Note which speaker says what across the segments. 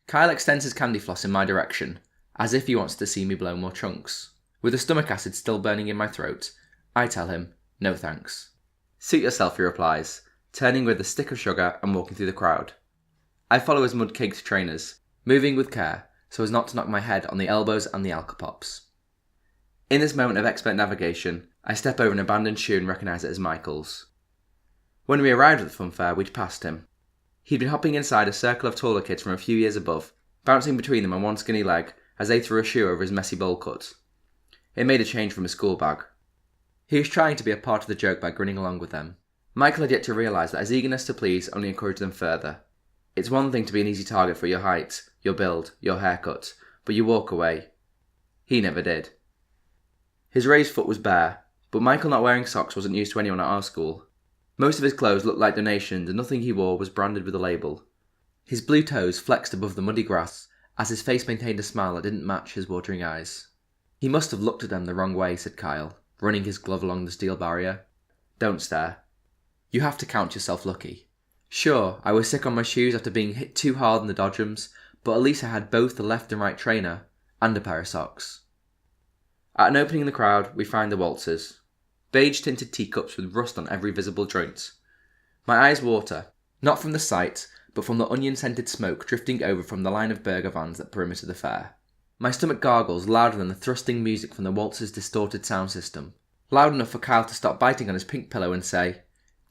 Speaker 1: Kyle extends his candy floss in my direction, as if he wants to see me blow more chunks. With the stomach acid still burning in my throat, I tell him, no thanks. Suit yourself, he replies, turning with a stick of sugar and walking through the crowd. I follow his mud-caked trainers, moving with care so as not to knock my head on the elbows and the Alka-Pops. In this moment of expert navigation, I step over an abandoned shoe and recognise it as Michael's. When we arrived at the fun fair, we'd passed him. He'd been hopping inside a circle of taller kids from a few years above, bouncing between them on one skinny leg as they threw a shoe over his messy bowl cut. It made a change from his school bag. He was trying to be a part of the joke by grinning along with them. Michael had yet to realise that his eagerness to please only encouraged them further. It's one thing to be an easy target for your height, your build, your haircut, but you walk away. He never did. His raised foot was bare, but Michael not wearing socks wasn't news to anyone at our school. Most of his clothes looked like donations and nothing he wore was branded with a label. His blue toes flexed above the muddy grass as his face maintained a smile that didn't match his watering eyes. He must have looked at them the wrong way, said Kyle, running his glove along the steel barrier. Don't stare. You have to count yourself lucky. Sure, I was sick on my shoes after being hit too hard in the dodgems, but at least I had both the left and right trainer, and a pair of socks. At an opening in the crowd, we find the waltzers. Beige-tinted teacups with rust on every visible joint. My eyes water, not from the sight, but from the onion-scented smoke drifting over from the line of burger vans that perimeter the fair. My stomach gargles louder than the thrusting music from the waltzer's distorted sound system. Loud enough for Kyle to stop biting on his pink pillow and say,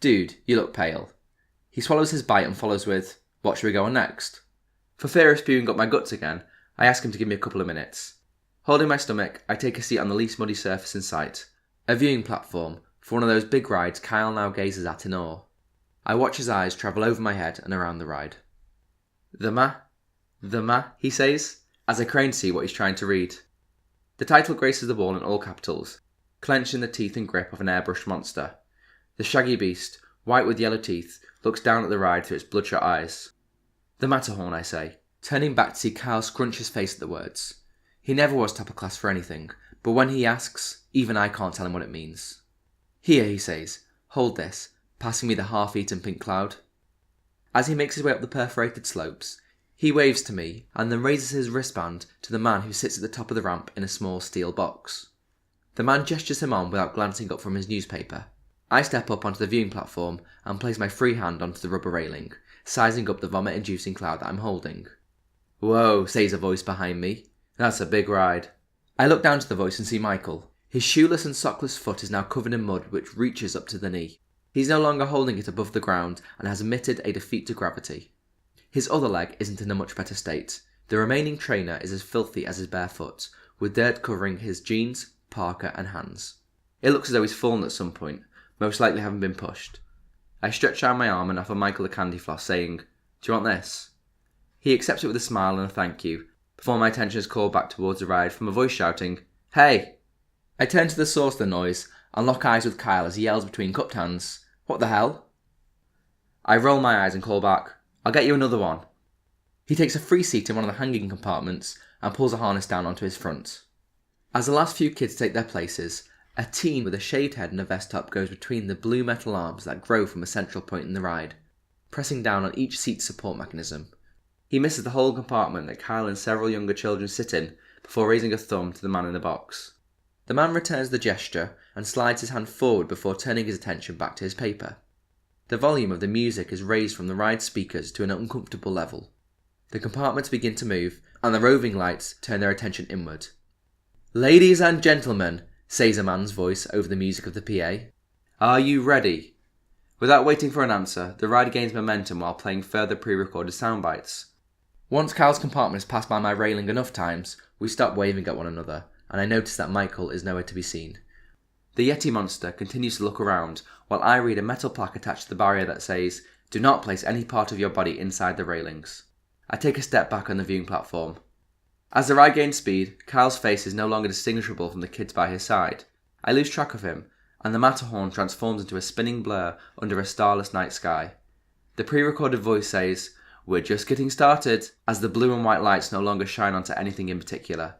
Speaker 1: "Dude, you look pale." He swallows his bite and follows with, "What should we go on next?" For fear of spewing up my guts again, I ask him to give me a couple of minutes. Holding my stomach, I take a seat on the least muddy surface in sight. A viewing platform for one of those big rides Kyle now gazes at in awe. I watch his eyes travel over my head and around the ride. The ma, he says, as I crane to see what he's trying to read. The title graces the wall in all capitals, clenched in the teeth and grip of an airbrushed monster. The shaggy beast, white with yellow teeth, looks down at the ride through its bloodshot eyes. The Matterhorn, I say, turning back to see Kyle scrunch his face at the words. He never was top of class for anything, but when he asks, even I can't tell him what it means. Here, he says, hold this, passing me the half-eaten pink cloud. As he makes his way up the perforated slopes, he waves to me and then raises his wristband to the man who sits at the top of the ramp in a small steel box. The man gestures him on without glancing up from his newspaper. I step up onto the viewing platform and place my free hand onto the rubber railing, sizing up the vomit-inducing cloud that I'm holding. Whoa, says a voice behind me. That's a big ride. I look down to the voice and see Michael. His shoeless and sockless foot is now covered in mud which reaches up to the knee. He's no longer holding it above the ground and has admitted a defeat to gravity. His other leg isn't in a much better state. The remaining trainer is as filthy as his bare foot, with dirt covering his jeans, parka and hands. It looks as though he's fallen at some point, most likely having been pushed. I stretch out my arm and offer Michael a candy floss, saying, "Do you want this?" He accepts it with a smile and a thank you, before my attention is called back towards the ride from a voice shouting, "Hey!" I turn to the source of the noise and lock eyes with Kyle as he yells between cupped hands, "What the hell?" I roll my eyes and call back, "I'll get you another one." He takes a free seat in one of the hanging compartments and pulls a harness down onto his front. As the last few kids take their places, a teen with a shaved head and a vest top goes between the blue metal arms that grow from a central point in the ride, pressing down on each seat's support mechanism. He misses the whole compartment that Kyle and several younger children sit in before raising a thumb to the man in the box. The man returns the gesture and slides his hand forward before turning his attention back to his paper. The volume of the music is raised from the ride speakers to an uncomfortable level. The compartments begin to move, and the roving lights turn their attention inward. "Ladies and gentlemen," says a man's voice over the music of the PA. "Are you ready?" Without waiting for an answer, the ride gains momentum while playing further pre-recorded sound bites. Once Kyle's compartment has passed by my railing enough times, we stop waving at one another, and I notice that Michael is nowhere to be seen. The Yeti monster continues to look around, while I read a metal plaque attached to the barrier that says, "Do not place any part of your body inside the railings." I take a step back on the viewing platform. As the ride gains speed, Kyle's face is no longer distinguishable from the kids by his side. I lose track of him, and the Matterhorn transforms into a spinning blur under a starless night sky. The pre-recorded voice says, "We're just getting started," as the blue and white lights no longer shine onto anything in particular.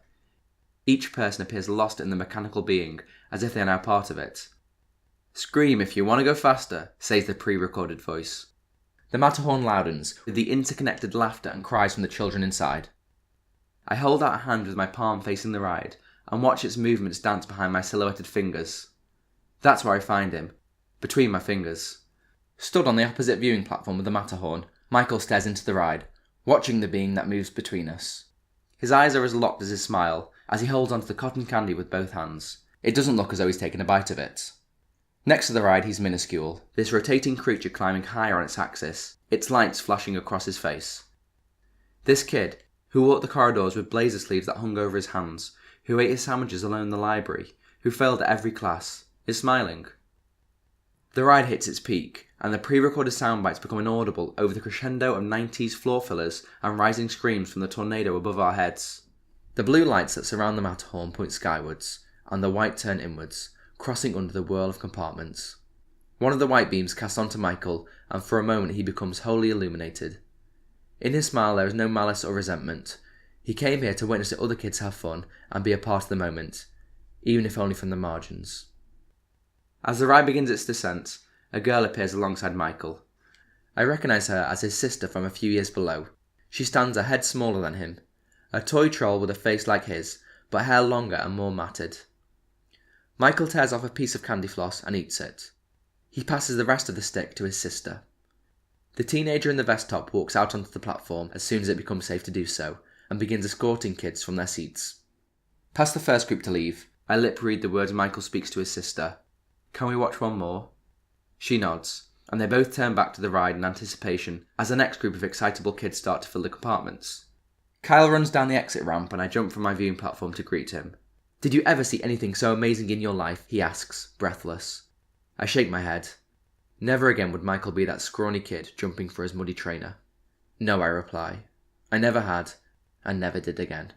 Speaker 1: Each person appears lost in the mechanical being, as if they are now part of it. "Scream if you want to go faster," says the pre-recorded voice. The Matterhorn loudens with the interconnected laughter and cries from the children inside. I hold out a hand with my palm facing the ride and watch its movements dance behind my silhouetted fingers. That's where I find him, between my fingers. Stood on the opposite viewing platform of the Matterhorn, Michael stares into the ride, watching the being that moves between us. His eyes are as locked as his smile, as he holds onto the cotton candy with both hands. It doesn't look as though he's taken a bite of it. Next to the ride, he's minuscule, this rotating creature climbing higher on its axis, its lights flashing across his face. This kid, who walked the corridors with blazer sleeves that hung over his hands, who ate his sandwiches alone in the library, who failed at every class, is smiling. The ride hits its peak, and the pre-recorded soundbites become inaudible over the crescendo of 90s floor fillers and rising screams from the tornado above our heads. The blue lights that surround the Matterhorn point skywards, and the white turn inwards, crossing under the whirl of compartments. One of the white beams casts onto Michael, and for a moment he becomes wholly illuminated. In his smile there is no malice or resentment. He came here to witness the other kids have fun and be a part of the moment, even if only from the margins. As the ride begins its descent, a girl appears alongside Michael. I recognise her as his sister from a few years below. She stands a head smaller than him, a toy troll with a face like his, but hair longer and more matted. Michael tears off a piece of candy floss and eats it. He passes the rest of the stick to his sister. The teenager in the vest top walks out onto the platform as soon as it becomes safe to do so, and begins escorting kids from their seats. Past the first group to leave, I lip read the words Michael speaks to his sister. "Can we watch one more?" She nods, and they both turn back to the ride in anticipation as the next group of excitable kids start to fill the compartments. Kyle runs down the exit ramp and I jump from my viewing platform to greet him. "Did you ever see anything so amazing in your life?" he asks, breathless. I shake my head. Never again would Michael be that scrawny kid jumping for his muddy trainer. "No," I reply. I never had, and never did again.